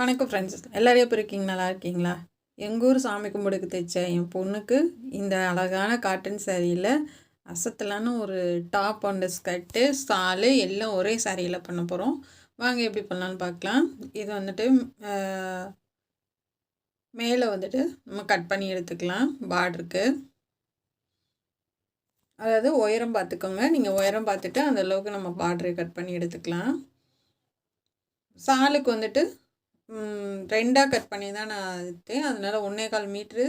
வணக்கம் ஃப்ரெண்ட்ஸ், எல்லோரும் எப்படி இருக்கீங்க? நல்லா இருக்கீங்களா? எங்கள் ஊர் சாமி கும்பிடுக்கு தைச்ச என் பொண்ணுக்கு இந்த அழகான காட்டன் சாரியில் அசத்தலான ஒரு டாப் அண்ட் ஸ்கர்ட்டு சாலு எல்லாம் ஒரே சாரியில் பண்ண போகிறோம். வாங்க எப்படி பண்ணலான்னு பார்க்கலாம். இது வந்துட்டு மேலே வந்துட்டு நம்ம கட் பண்ணி எடுத்துக்கலாம். பார்டருக்கு அதாவது உயரம் பார்த்துக்கோங்க. நீங்கள் உயரம் பார்த்துட்டு அந்த அளவுக்கு நம்ம பார்டரை கட் பண்ணி எடுத்துக்கலாம். சாலுக்கு வந்துட்டு 2ஆக கட் பண்ணி தான் நான் எடுத்தேன். அதனால் 1.25 மீட்ரு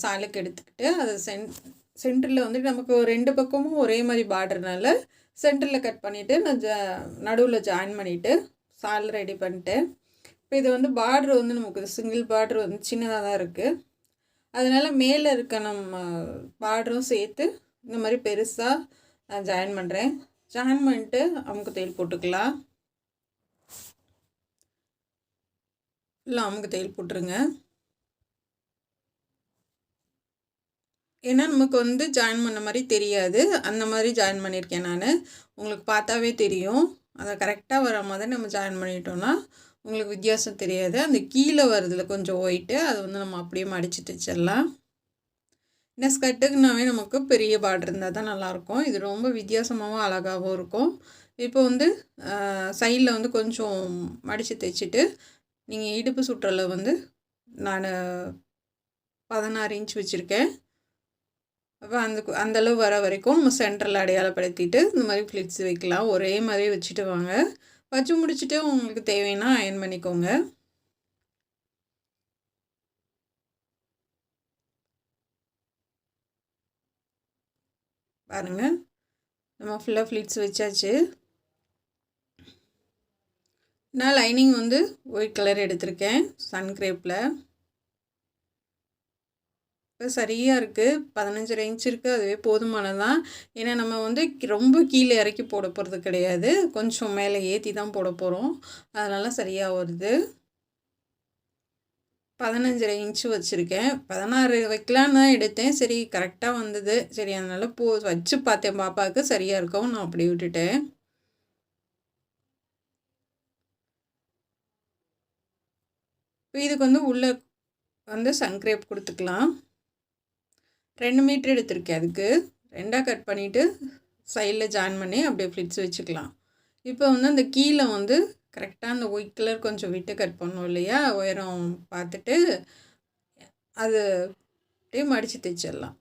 சாலுக்கு எடுத்துக்கிட்டு அது சென்டரில் வந்துட்டு நமக்கு 2 பக்கமும் ஒரே மாதிரி பார்டர்னால சென்டரில் கட் பண்ணிவிட்டு நான் நடுவில் ஜாயின் பண்ணிவிட்டு சால் ரெடி பண்ணிட்டேன். இப்போ இது வந்து பார்டர் வந்து நமக்கு சிங்கிள் பார்டர் வந்து சின்னதாக தான் இருக்குது. அதனால் மேலே இருக்க நம்ம பார்டரும் சேர்த்து இந்த மாதிரி பெருசாக நான் ஜாயின் பண்ணுறேன். ஜாயின் பண்ணிட்டு அமுக்கு தையல் போட்டுக்கலாம். இல்லை அமுக்கு தையல் போட்டுருங்க. ஏன்னா நமக்கு வந்து ஜாயின் பண்ண மாதிரி தெரியாது. அந்த மாதிரி ஜாயின் பண்ணியிருக்கேன் நான். உங்களுக்கு பார்த்தாவே தெரியும். அதை கரெக்டாக வர மாதிரி நம்ம ஜாயின் பண்ணிட்டோம்னா உங்களுக்கு வித்தியாசம் தெரியாது. அந்த கீழே வரதில் கொஞ்சம் ஒயிட்டு அதை வந்து நம்ம அப்படியே மடித்து தைச்சிடலாம். இந்த ஸ்கர்ட்டுக்குனாவே நமக்கு பெரிய பார்டர் இருந்தால் தான் நல்லாயிருக்கும். இது ரொம்ப வித்தியாசமாகவும் அழகாகவும் இருக்கும். இப்போ வந்து சைடில் வந்து கொஞ்சம் மடித்து தைச்சிட்டு நீங்கள் இடுப்பு சுற்றலை வந்து நான் 16 இன்ச் வச்சுருக்கேன். அப்போ அந்தளவு வர வரைக்கும் நம்ம சென்டரில் அடையாளப்படுத்திட்டு இந்த மாதிரி ஃப்ளிட்ஸ் வைக்கலாம். ஒரே மாதிரி வச்சுட்டு வாங்க. வச்சு முடிச்சுட்டு உங்களுக்கு தேவைன்னா அயன் பண்ணிக்கோங்க. பாருங்கள், நம்ம ஃபுல்லாக ஃப்ளிட்ஸ் வச்சாச்சு. நான் லைனிங் வந்து ஒயிட் கலர் எடுத்திருக்கேன் சன் கிரேப்பில். இப்போ சரியாக இருக்குது. 15 இன்ச் இருக்குது. அதுவே போதுமானதான். ஏன்னா நம்ம வந்து ரொம்ப கீழே இறக்கி போட போகிறது கிடையாது. கொஞ்சம் மேலே ஏற்றி தான் போட போகிறோம். அதனால் சரியாக வருது. 15 இன்ச்சு வச்சுருக்கேன். 16 வைக்கலான்னு தான் எடுத்தேன். சரி கரெக்டாக வந்தது. சரி அதனால் வச்சு பார்த்தேன். பாப்பாவுக்கு சரியாக இருக்கவும் நான் அப்படி விட்டுட்டேன். இப்போ இதுக்கு வந்து உள்ளே வந்து சன்கிரேப் கொடுத்துக்கலாம். 2 மீட்டர் எடுத்திருக்கேன். அதுக்கு 2ஆக கட் பண்ணிவிட்டு சைடில் ஜாயின் பண்ணி அப்படியே ஃப்ளிட்ஸ் வச்சுக்கலாம். இப்போ வந்து அந்த கீழே வந்து கரெக்டாக அந்த ஒயிட் கலர் கொஞ்சம் விட்டு கட் பண்ணோம் இல்லையா, உயரம் பார்த்துட்டு அது அப்படியே மடித்து தைச்சிடலாம்.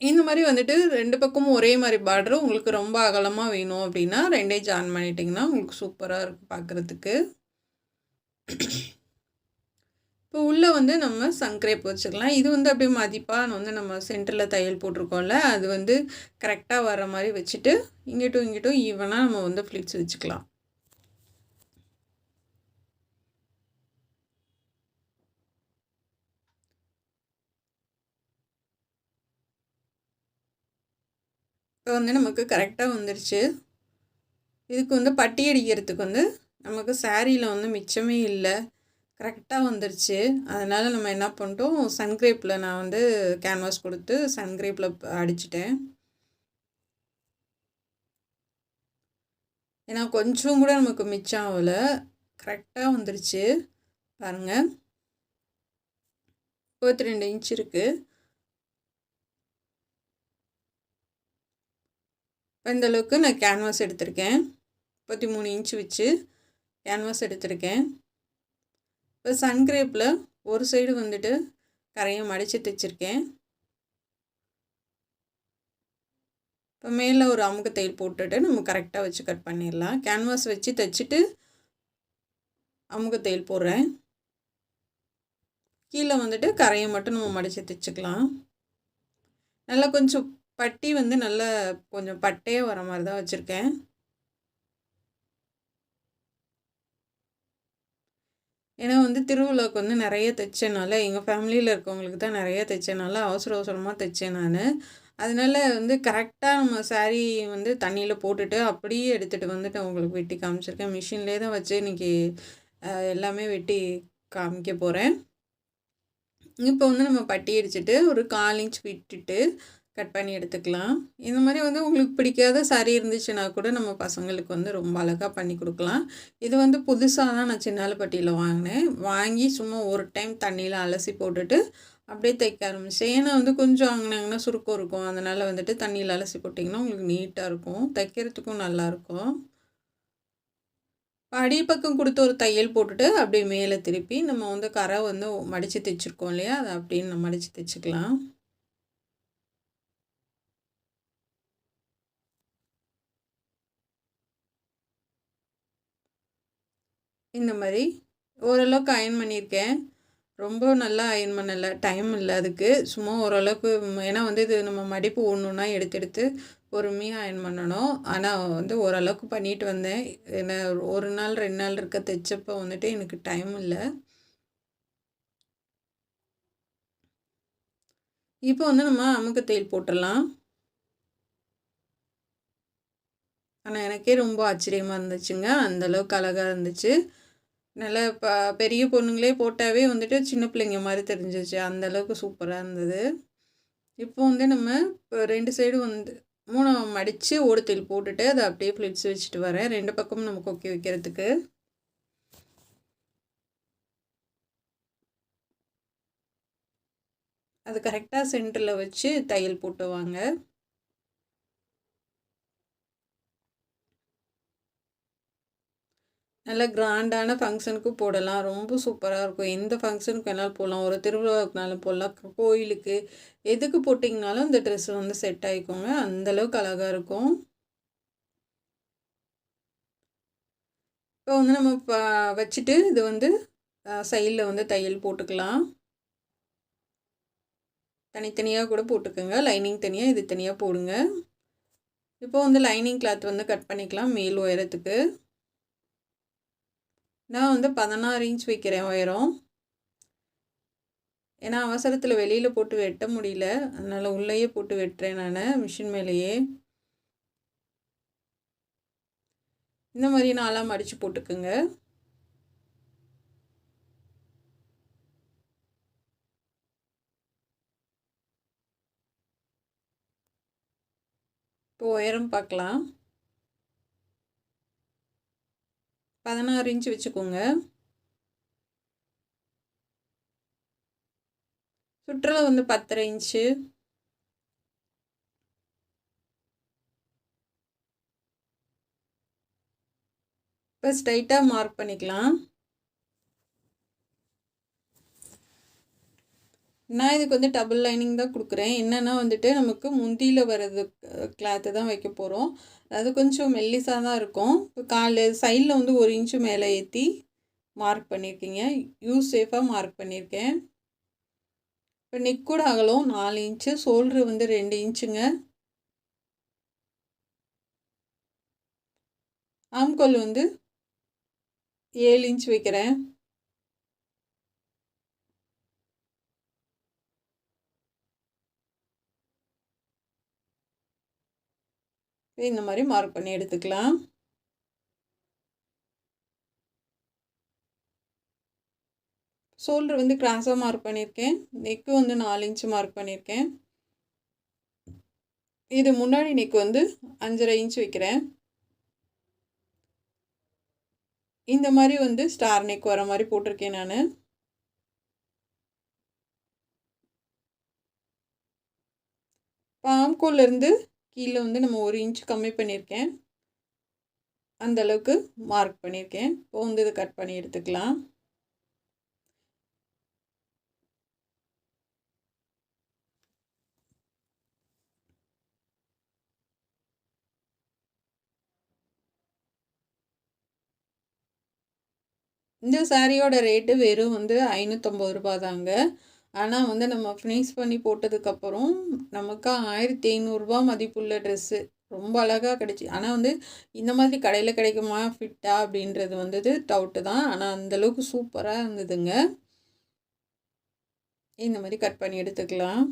இந்த மாதிரி வந்துட்டு 2 பக்கமும் ஒரே மாதிரி பார்டர். உங்களுக்கு ரொம்ப அகலமாக வேணும் அப்படின்னா 2 ஜாயின் பண்ணிட்டிங்கன்னா உங்களுக்கு சூப்பராக இருக்கும் பார்க்குறதுக்கு. இப்போ உள்ளே வந்து நம்ம சன்கிரேப் வச்சுக்கலாம். இது வந்து அப்படியே மதிப்பாக வந்து நம்ம சென்டரில் தையல் போட்டிருக்கோம்ல, அது வந்து கரெக்டாக வர மாதிரி வச்சுட்டு இங்கிட்டும் ஈவனாக நம்ம வந்து ஃப்ளிட்ஸ் வச்சுக்கலாம். இப்போ வந்து நமக்கு கரெக்டாக வந்துருச்சு. இதுக்கு வந்து பட்டி அடிக்கிறதுக்கு வந்து நமக்கு சாரியில் வந்து மிச்சமே இல்லை. கரெக்டாக வந்துருச்சு. அதனால் நம்ம என்ன பண்ணிட்டோம், சன்கிரேப்பில் நான் வந்து கேன்வாஸ் கொடுத்து சன்கிரேப்பில் அடிச்சிட்டேன். ஏன்னா கொஞ்சம் கூட நமக்கு மிச்சம் ஆகலை. கரெக்டாக வந்துருச்சு பாருங்கள். 32 இன்ச் இருக்குது. இந்தளவுக்கு நான் கேன்வாஸ் எடுத்திருக்கேன். 33 இன்ச் வச்சு கேன்வாஸ் எடுத்திருக்கேன். இப்போ சன்கிரேப்பில் ஒரு சைடு வந்துட்டு கரையை மடித்து தைச்சிருக்கேன். இப்போ மேலே ஒரு அமுக்கு தையல் போட்டுட்டு நம்ம கரெக்டாக வச்சு கட் பண்ணிடலாம். கேன்வாஸ் வச்சு தைச்சிட்டு அமுக்கு தையல் போடுறேன். கீழே வந்துட்டு கரையை மட்டும் நம்ம மடித்து தைச்சிக்கலாம். நல்லா கொஞ்சம் பட்டி வந்து நல்லா கொஞ்சம் பட்டையாக வர மாதிரி தான் வச்சுருக்கேன். ஏன்னா வந்து திருவிழாவுக்கு வந்து நிறைய தைச்சனால, எங்கள் ஃபேமிலியில் இருக்கவங்களுக்கு தான் நிறைய தைச்சனால அவசரமாக தைச்சேன் நான். அதனால் வந்து கரெக்டாக நம்ம சாரீ வந்து தண்ணியில் போட்டுட்டு அப்படியே எடுத்துகிட்டு வந்துட்டு உங்களுக்கு வெட்டி காமிச்சிருக்கேன். மிஷின்லேயே தான் வச்சு இன்றைக்கி எல்லாமே வெட்டி காமிக்க போகிறேன். இப்போ வந்து நம்ம பட்டி அடிச்சுட்டு ஒரு 1/4 இன்ச் விட்டுட்டு கட் பண்ணி எடுத்துக்கலாம். இந்த மாதிரி வந்து உங்களுக்கு பிடிக்காத சாரீ இருந்துச்சுன்னா கூட நம்ம பசங்களுக்கு வந்து ரொம்ப அழகாக பண்ணி கொடுக்கலாம். இது வந்து புதுசாக தான் நான் சின்னாலப்பட்டியில் வாங்கினேன். வாங்கி சும்மா ஒரு டைம் தண்ணியில் அலசி போட்டுட்டு அப்படியே தைக்க ஆரம்பித்தேன். ஏன்னா வந்து கொஞ்சம் வாங்கினாங்கன்னா சுருக்கம் இருக்கும். அதனால் வந்துட்டு தண்ணியில் அலசி போட்டிங்கன்னா உங்களுக்கு நீட்டாக இருக்கும், தைக்கிறதுக்கும் நல்லாயிருக்கும். அடிப்பக்கம் கொடுத்து ஒரு தையல் போட்டுட்டு அப்படியே மேலே திருப்பி நம்ம வந்து கரை வந்து மடித்து தைச்சிருக்கோம் இல்லையா, அதை அப்படின்னு நம்ம மடித்து தைச்சிக்கலாம். இந்த மாதிரி ஓரளவுக்கு அயர்ன் பண்ணியிருக்கேன். ரொம்ப நல்லா அயர்ன் பண்ணலை, டைம் இல்லை அதுக்கு. சும்மா ஓரளவுக்கு, ஏன்னா வந்து இது நம்ம மடிப்பு ஒன்று ஒன்றா எடுத்து எடுத்து பொறுமையாக அயர்ன் பண்ணணும். ஆனால் வந்து ஓரளவுக்கு பண்ணிட்டு வந்தேன். ஏன்னா ஒரு நாள் 2 நாள் இருக்க தைச்சப்போ வந்துட்டு எனக்கு டைம் இல்லை. இப்போ வந்து நம்ம அமுக்கு தையல் போட்டுடலாம். ஆனால் எனக்கே ரொம்ப ஆச்சரியமாக இருந்துச்சுங்க, அந்தளவுக்கு அழகாக இருந்துச்சு. நல்லா பெரிய பொண்ணுங்களே போட்டாவே வந்துட்டு சின்ன பிள்ளைங்க மாதிரி தெரிஞ்சிச்சு, அந்தளவுக்கு சூப்பராக இருந்தது. இப்போ வந்து நம்ம இப்போ 2 சைடும் வந்து 3 மடித்து ஓடு தையல் போட்டுட்டு அதை அப்படியே ஃப்ளிட்ஸ் வச்சுட்டு வரேன், 2 பக்கமும் நம்ம கொக்கி வைக்கிறதுக்கு. அது கரெக்டாக சென்டரில் வச்சு தையல் போட்டுவாங்க. நல்ல கிராண்டான ஃபங்க்ஷனுக்கு போடலாம், ரொம்ப சூப்பராக இருக்கும். எந்த ஃபங்க்ஷனுக்கு வேணாலும் போடலாம், ஒரு திருவிழாவுக்குனாலும் போடலாம், கோயிலுக்கு எதுக்கு போட்டிங்கனாலும் இந்த ட்ரெஸ் வந்து செட் ஆகிக்கோங்க, அந்தளவுக்கு அழகாக இருக்கும். இப்போ வந்து நம்ம வச்சுட்டு இது வந்து சைடில் வந்து தையல் போட்டுக்கலாம். தனித்தனியாக கூட போட்டுக்கோங்க, லைனிங் தனியாக இது தனியாக போடுங்க. இப்போ வந்து லைனிங் கிளாத் வந்து கட் பண்ணிக்கலாம் மேல் உயரத்துக்கு. நான் வந்து 16 இன்ச் வைக்கிறேன் உயரம். ஏன்னா அவசரத்தில் வெளியில் போட்டு வெட்ட முடியல, அதனால் உள்ளேயே போட்டு வெட்டுறேன் நான் மிஷின் மேலேயே. இந்த மாதிரி நாளாக மடித்து போட்டுக்குங்க. இப்போ உயரம் பார்க்கலாம். 16 இன்ச் வச்சுக்கோங்க. சுற்றளவு வந்து 10.5 இன்ச்சு. இப்போ ஸ்ட்ரைட்டாக மார்க் பண்ணிக்கலாம். நான் இதுக்கு வந்து டபுள் லைனிங் தான் கொடுக்குறேன். என்னென்னா வந்துட்டு நமக்கு முந்தியில் வர்றது கிளாத்து தான் வைக்க போகிறோம். அது கொஞ்சம் மெல்லிசாக தான் இருக்கும். இப்போ சைடில் வந்து 1 இன்ச்சு மேலே ஏற்றி மார்க் பண்ணியிருக்கீங்க, யூஸ் சேஃபாக மார்க் பண்ணியிருக்கேன். இப்போ நெக்கோட அகலம் 4 இன்ச்சு, ஷோல்ட்ரு வந்து 2 இன்ச்சுங்க. ஆம்கோல் வந்து 7 இன்ச் வைக்கிறேன். இந்த மாதிரி மார்க் பண்ணி எடுத்துக்கலாம். ஷோல்டர் வந்து கிராஸாக மார்க் பண்ணியிருக்கேன், நெக்கு வந்து 4 இன்ச்சு மார்க் பண்ணியிருக்கேன். இது முன்னாடி நெக் வந்து 5.5 இன்ச் வைக்கிறேன். இந்த மாதிரி வந்து ஸ்டார் நெக் வர மாதிரி போட்டிருக்கேன் நான். ஆம்கோல்லேருந்து கீழே வந்து நம்ம 1 இன்ச் கம்மி பண்ணியிருக்கேன், அந்தளவுக்கு மார்க் பண்ணியிருக்கேன். இப்போ வந்து இதை கட் பண்ணி எடுத்துக்கலாம். இந்த சாரியோட ரேட்டு வெறும் வந்து 550 ரூபா தாங்க. ஆனால் வந்து நம்ம ஃபினிஷ் பண்ணி போட்டதுக்கப்புறம் நமக்கு 1500 ரூபா மதிப்புள்ள ட்ரெஸ்ஸு ரொம்ப அழகாக கிடச்சி. ஆனால் வந்து இந்த மாதிரி கடையில் கிடைக்குமா ஃபிட்டா அப்படின்றது வந்தது டவுட்டு தான். ஆனால் அந்தளவுக்கு சூப்பராக இருந்ததுங்க. இந்த மாதிரி கட் பண்ணி எடுத்துக்கலாம்.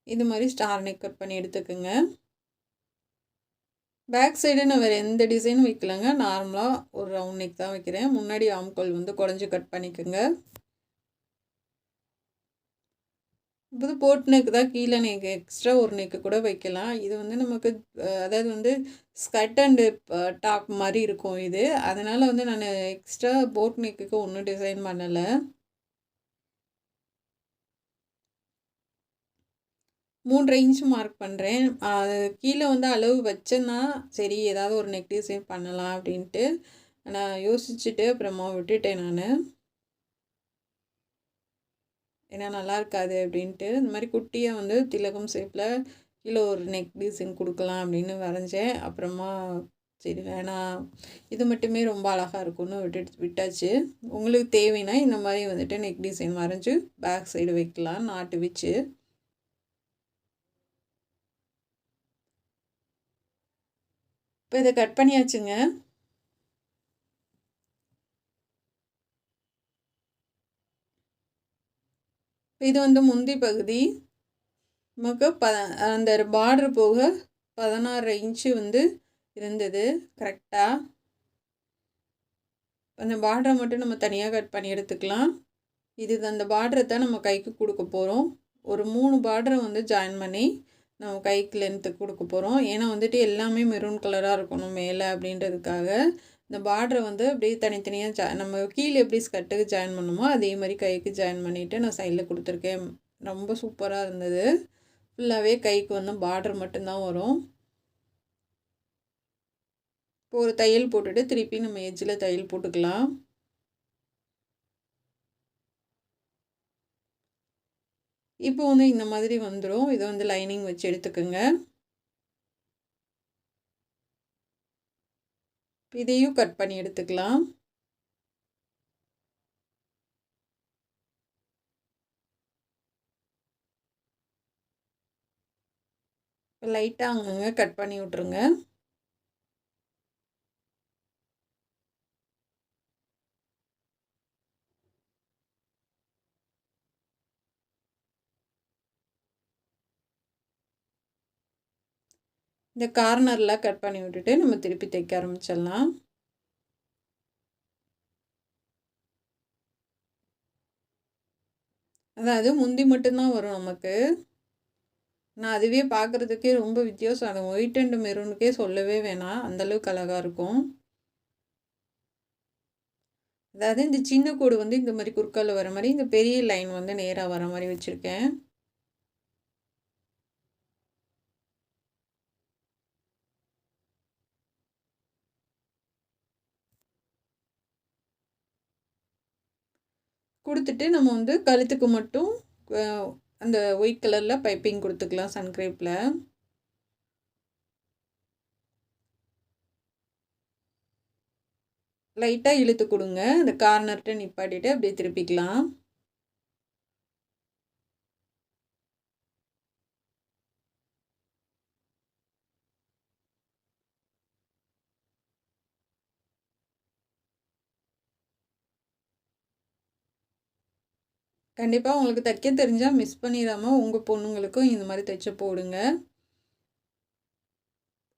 இது மாதிரி ஸ்டார் நெக் கட் பண்ணி எடுத்துக்கோங்க. பேக் சைடு நான் வேறு எந்த டிசைனும் வைக்கலங்க. நார்மலாக ஒரு ரவுண்ட் நெக் தான் வைக்கிறேன். முன்னாடி ஆம்கோல் வந்து குடஞ்சி கட் பண்ணிக்கோங்க. இப்போ போட் நெக் தான், கீழே நெக் எக்ஸ்ட்ரா ஒரு நெக்கு கூட வைக்கலாம். இது வந்து நமக்கு அதாவது வந்து ஸ்கர்ட் அண்டு டாப் மாதிரி இருக்கும் இது. அதனால் வந்து நான் எக்ஸ்ட்ரா போட் நெக்குக்கு ஒன்றும் டிசைன் பண்ணலை. 3 இன்ச் மார்க் பண்ணுறேன். அது கீழே வந்து அளவு வச்சேன்னா சரி ஏதாவது ஒரு நெக் டிசைன் பண்ணலாம் அப்படின்ட்டு நான் யோசிச்சுட்டு அப்புறமா விட்டுட்டேன் நான். ஏன்னா நல்லா இருக்காது அப்படின்ட்டு இந்த மாதிரி குட்டியாக வந்து திலகம் ஷேப்பில் கீழே ஒரு நெக் டிசைன் கொடுக்கலாம் அப்படின்னு வரைஞ்சேன். அப்புறமா சரி வேணாம், இது மட்டுமே ரொம்ப அழகாக இருக்கும்னு விட்டாச்சு. உங்களுக்கு தேவைன்னா இந்த மாதிரி வந்துட்டு நெக் டிசைன் வரைஞ்சி பேக் சைடு வைக்கலாம் நாட்டு வச்சு. இப்போ இதை கட் பண்ணியாச்சுங்க. இது வந்து முந்தி பகுதி. நமக்கு அந்த பார்டர் போக 16 இன்ச்சு வந்து இருந்தது கரெக்டாக. அந்த பார்டரை மட்டும் நம்ம தனியாக கட் பண்ணி எடுத்துக்கலாம். இது அந்த பார்டரை தான் நம்ம கைக்கு கொடுக்க போகிறோம். ஒரு 3 பார்டரை வந்து ஜாயின் பண்ணி நம்ம கைக்கு லென்த்துக்கு கொடுக்க போகிறோம். ஏன்னா வந்துட்டு எல்லாமே மெரூன் கலராக இருக்கணும் மேலே அப்படின்றதுக்காக இந்த பார்டரை வந்து அப்படியே தனித்தனியாக நம்ம கீழே எப்படி ஸ்கர்ட்டுக்கு ஜாயின் பண்ணுமோ அதே மாதிரி கைக்கு ஜாயின் பண்ணிவிட்டு நான் சைடில் கொடுத்துருக்கேன். ரொம்ப சூப்பராக இருந்தது. ஃபுல்லாகவே கைக்கு வந்து பார்டர் மட்டும்தான் வரும். இப்போ ஒரு தையல் போட்டுட்டு திருப்பி நம்ம எட்ஜில் தையல் போட்டுக்கலாம். இப்போ வந்து இந்த மாதிரி வந்துடும். இதை வந்து லைனிங் வச்சு எடுத்துக்கோங்க. இதையும் கட் பண்ணி எடுத்துக்கலாம். லைட்டாக அங்கங்கே கட் பண்ணி விட்ருங்க. இந்த கார்னரில் கட் பண்ணி விட்டுட்டு நம்ம திருப்பி தைக்க ஆரம்பிச்சிடலாம். அதாவது முந்தி மட்டும்தான் வரும் நமக்கு. நான் அதுவே பார்க்குறதுக்கே ரொம்ப வித்தியாசம். அது ஒயிட் அண்ட் மெரூனுக்கே சொல்லவே வேணாம், அந்தளவுக்கு அழகாக இருக்கும். அதாவது இந்த சின்ன கோடு வந்து இந்த மாதிரி குறுக்கால வர மாதிரி, இந்த பெரிய லைன் வந்து நேராக வர மாதிரி வச்சுருக்கேன். கொடுத்துட்டு நம்ம வந்து கழுத்துக்கு மட்டும் அந்த ஒயிட் கலரில் பைப்பிங் கொடுத்துக்கலாம் சன்க்ரேப்பில். லைட்டாக இழுத்து கொடுங்க. அந்த கார்னர்கிட்ட நிப்பாட்டிட்டு அப்படியே திருப்பிக்கலாம். கண்டிப்பாக உங்களுக்கு தைக்க தெரிஞ்சால் மிஸ் பண்ணிடாமல் உங்கள் பொண்ணுங்களுக்கும் இந்த மாதிரி தைச்சு போடுங்க.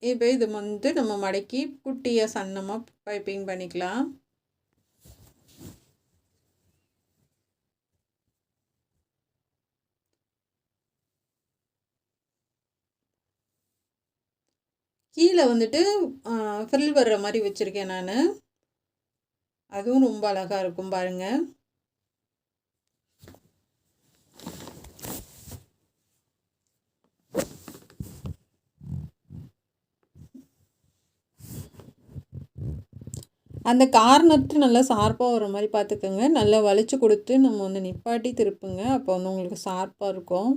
இப்போ இது வந்து நம்ம மடக்கி குட்டியாக சன்னமாக பைப்பிங் பண்ணிக்கலாம். கீழே வந்துட்டு ஃப்ரில் வர்ற மாதிரி வச்சுருக்கேன் நான். அதுவும் ரொம்ப அழகாக இருக்கும் பாருங்கள். அந்த கார்னர்ட்டு நல்லா ஷார்ப்பாக வர மாதிரி பார்த்துக்கோங்க. நல்லா வளைச்சி கொடுத்து நம்ம வந்து நிப்பாட்டி திருப்புங்க. அப்போ வந்து உங்களுக்கு ஷார்ப்பாக இருக்கும்.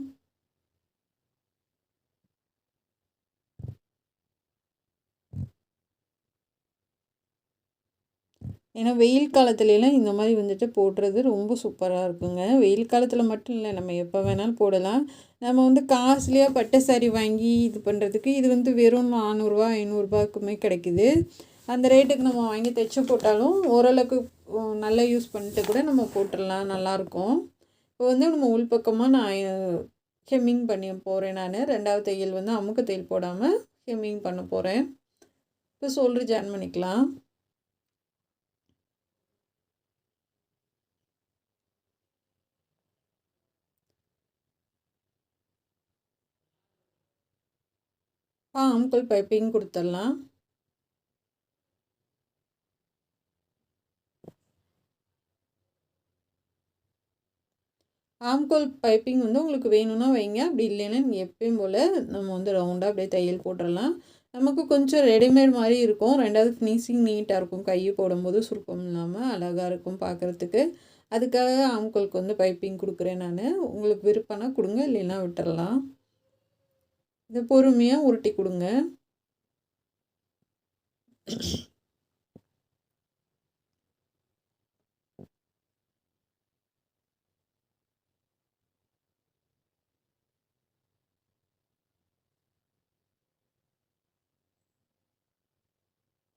ஏன்னா வெயில் காலத்துலலாம் இந்த மாதிரி வந்துட்டு போடுறது ரொம்ப சூப்பராக இருக்குங்க. வெயில் காலத்தில் மட்டும் இல்லை, நம்ம எப்போ வேணாலும் போடலாம். நம்ம வந்து காஸ்ட்லியாக பட்டு சாரி வாங்கி இது பண்ணுறதுக்கு இது வந்து வெறும் 400 500 கிடைக்குது. அந்த ரேட்டுக்கு நம்ம வாங்கி தைச்சி போட்டாலும் ஓரளவுக்கு நல்லா யூஸ் பண்ணிட்டு கூட நம்ம போட்டுடலாம், நல்லாயிருக்கும். இப்போ வந்து நம்ம உள்பக்கமாக நான் ஹெம்மிங் பண்ணி போகிறேன். நான் 2வது தையல் வந்து அமுக்கு தையல் போடாமல் ஹெம்மிங் பண்ண போகிறேன். இப்போ ஷோல்டர் ஜாயின் பண்ணிக்கலாம். ஆம்கோல் பைப்பிங் கொடுத்துடலாம். ஆம்கோல் பைப்பிங் வந்து உங்களுக்கு வேணும்னா வைங்க, அப்படி இல்லைன்னா நீங்கள் எப்பயும் போல் நம்ம வந்து ரவுண்டாக அப்படியே தையல் போட்டுடலாம். நமக்கு கொஞ்சம் ரெடிமேட் மாதிரி இருக்கும். ரெண்டாவது ஃபினிஷிங் நீட்டாக இருக்கும். கை போடும்போது சுருக்கம் இல்லாமல் அழகாக இருக்கும் பார்க்குறதுக்கு. அதுக்காக ஆம்கோலுக்கு வந்து பைப்பிங் கொடுக்குறேன் நான். உங்களுக்கு விருப்பம்னா கொடுங்க, இல்லைன்னா விட்டுடலாம். இதை பொறுமையாக உருட்டி கொடுங்க.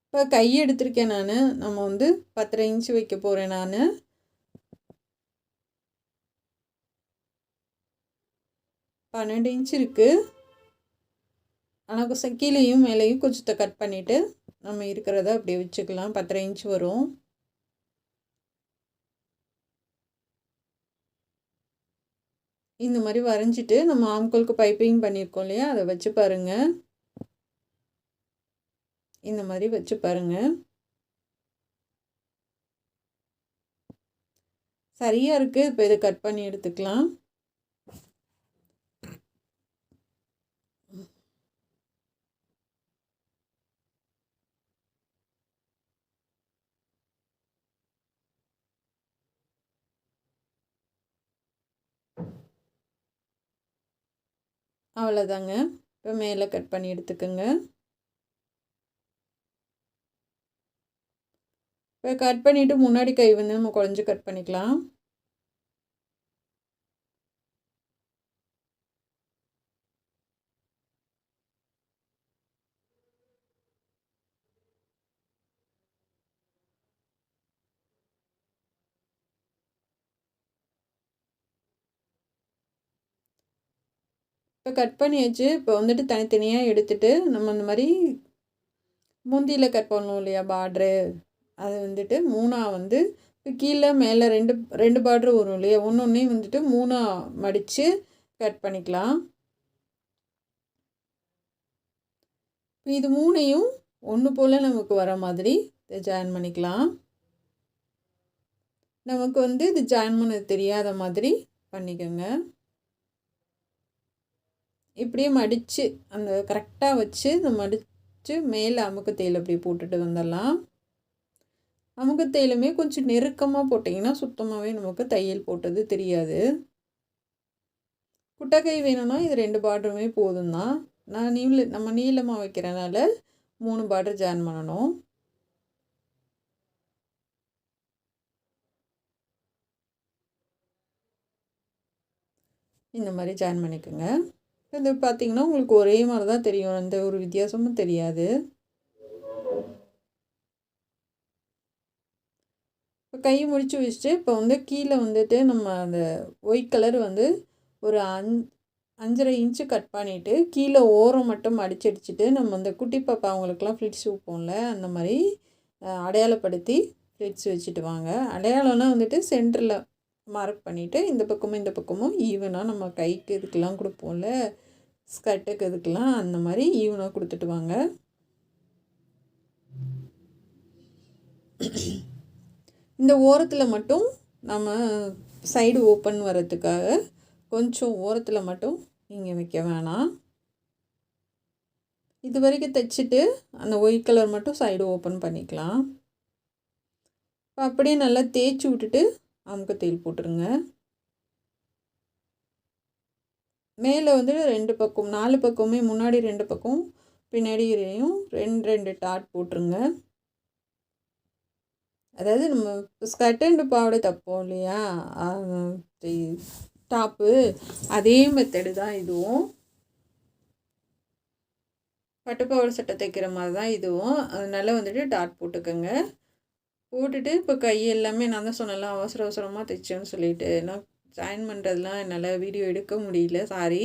இப்போ கை எடுத்திருக்கேன் நான். நம்ம வந்து 10.5 இன்ச்சு வைக்க போகிறேன் நான். 12 இன்ச்சு இருக்குது. ஆனால் கீழேயும் மேலேயும் கொஞ்சத்தை கட் பண்ணிவிட்டு நம்ம இருக்கிறத அப்படியே வச்சுக்கலாம். 10.5 இன்ச்சு வரும். இந்த மாதிரி வரைஞ்சிட்டு நம்ம ஆம்கோலுக்கு பைப்பிங் பண்ணியிருக்கோம் இல்லையா, அதை வச்சு பாருங்கள். இந்த மாதிரி வச்சு பாருங்கள். சரியாக இருக்குது. இப்போ இதை கட் பண்ணி எடுத்துக்கலாம். அவ்வளோதாங்க. இப்போ மேலே கட் பண்ணி எடுத்துக்கோங்க. இப்போ கட் பண்ணிவிட்டு முன்னாடி கை வந்து நம்ம குழஞ்சி கட் பண்ணிக்கலாம். இப்போ கட் பண்ணியாச்சு. இப்போ வந்துட்டு தனித்தனியாக எடுத்துகிட்டு நம்ம அந்த மாதிரி முந்தியில் கட் பண்ணணும் இல்லையா பார்ட்ரு, அது வந்துட்டு 3ஆக வந்து இப்போ கீழே மேலே ரெண்டு பார்ட்ரு வரும் இல்லையா, ஒன்றையும் வந்துட்டு 3ஆக மடித்து கட் பண்ணிக்கலாம். இப்போ இது 3ஐயும் ஒன்று போல் நமக்கு வர மாதிரி இதை ஜாயின் பண்ணிக்கலாம். நமக்கு வந்து இது ஜாயின் பண்ண தெரியாத மாதிரி பண்ணிக்கோங்க. இப்படியே மடித்து அந்த கரெக்டாக வச்சு இந்த மடித்து மேலே அமுக்கத்தையில் அப்படி போட்டுட்டு வந்துடலாம். அமுக்கத்தையிலுமே கொஞ்சம் நெருக்கமாக போட்டிங்கன்னா சுத்தமாகவே நமக்கு தையல் போட்டது தெரியாது. குட்டக்கை வேணும்னா இது 2 பார்டருமே போதும் தான். நான் நம்ம நீளமாக வைக்கிறனால 3 பார்டர் ஜாயின் பண்ணணும். இந்த மாதிரி ஜாயின் பண்ணிக்கோங்க. இது பார்த்திங்கன்னா உங்களுக்கு ஒரே மாதிரி தான் தெரியும், எந்த ஒரு வித்தியாசமும் தெரியாது. இப்போ கை முடிச்சு வச்சுட்டு இப்போ வந்து கீழே வந்துட்டு நம்ம அந்த ஒயிட் கலர் வந்து ஒரு 5.5 இன்ச்சு கட் பண்ணிவிட்டு கீழே ஓரம் மட்டும் அடிச்சுட்டு நம்ம அந்த குட்டி பாப்பா அவங்களுக்குலாம் ஃப்ளிட்ஸ் வைப்போம்ல, அந்த மாதிரி அடையாளப்படுத்தி ஃப்ளிட்ஸ் வச்சுட்டு வாங்க. அடையாளம்னா வந்துட்டு சென்டரில் மார்க் பண்ணிவிட்டு இந்த பக்கமும் ஈவனாக நம்ம கைக்கு இதுக்கெல்லாம் கொடுப்போம்ல, ஸ்கர்ட்டுக்கு இதுக்கெல்லாம் அந்த மாதிரி ஈவனாக கொடுத்துட்டு வாங்க. இந்த ஓரத்தில் மட்டும் நம்ம சைடு ஓப்பன் வர்றதுக்காக கொஞ்சம் ஓரத்தில் மட்டும் நீங்கள் வைக்க வேணாம். இது வரைக்கும் தைச்சிட்டு அந்த ஒயிட் கலர் மட்டும் சைடு ஓப்பன் பண்ணிக்கலாம். அப்படியே நல்லா தேய்ச்சி விட்டுட்டு அமுக்க தையல் போட்டுருங்க. மேலே வந்து 2 பக்கம் 4 பக்கமே, முன்னாடி 2 பக்கம் பின்னாடியும் 2 டாட் போட்டுருங்க. அதாவது நம்ம ஸ்கர்ட் அண்ட் பாவாடை தைப்போம் இல்லையா, டாப்பு, அதே மெத்தடு தான் இதுவும். பட்டுப்பாவாடை சட்டை தைக்கிற மாதிரி தான் இதுவும். அதனால் வந்துட்டு டாட் போட்டுக்கோங்க. போட்டுட்டு இப்போ கை எல்லாமே நான் தான் சொன்னலாம் அவசரமாக தைச்சேன்னு சொல்லிட்டு, நான் ஜாயின் பண்ணுறதுலாம் என்னால் வீடியோ எடுக்க முடியல, சாரி.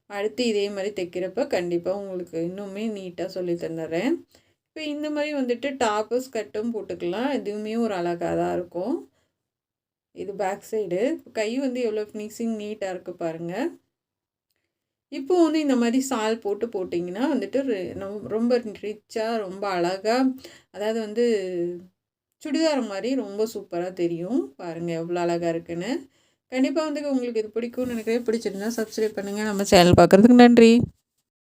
அடுத்து இதே மாதிரி தைக்கிறப்ப கண்டிப்பாக உங்களுக்கு இன்னுமே நீட்டாக சொல்லி தந்துடுறேன். இப்போ இந்த மாதிரி வந்துட்டு டாப்பு ஸ்கர்ட்டும் போட்டுக்கலாம். இதுவுமே ஒரு அழகாக தான் இருக்கும். இது பேக் சைடு. கை வந்து எவ்வளோ ஃபினிஷிங் நீட்டாக இருக்குது பாருங்கள். இப்போ வந்து இந்த மாதிரி சால் போட்டிங்கன்னா வந்துட்டு ரொம்ப ரிச்சாக ரொம்ப அழகாக, அதாவது வந்து சுடிதார் மாதிரி ரொம்ப சூப்பராக தெரியும். பாருங்கள் எவ்வளோ அழகாக இருக்குன்னு. கண்டிப்பாக வந்து உங்களுக்கு இது பிடிக்கும்னு நினைக்கிறேன். பிடிச்சிருந்தா சப்ஸ்கிரைப் பண்ணுங்கள். நம்ம சேனல் பார்க்குறதுக்கு நன்றி.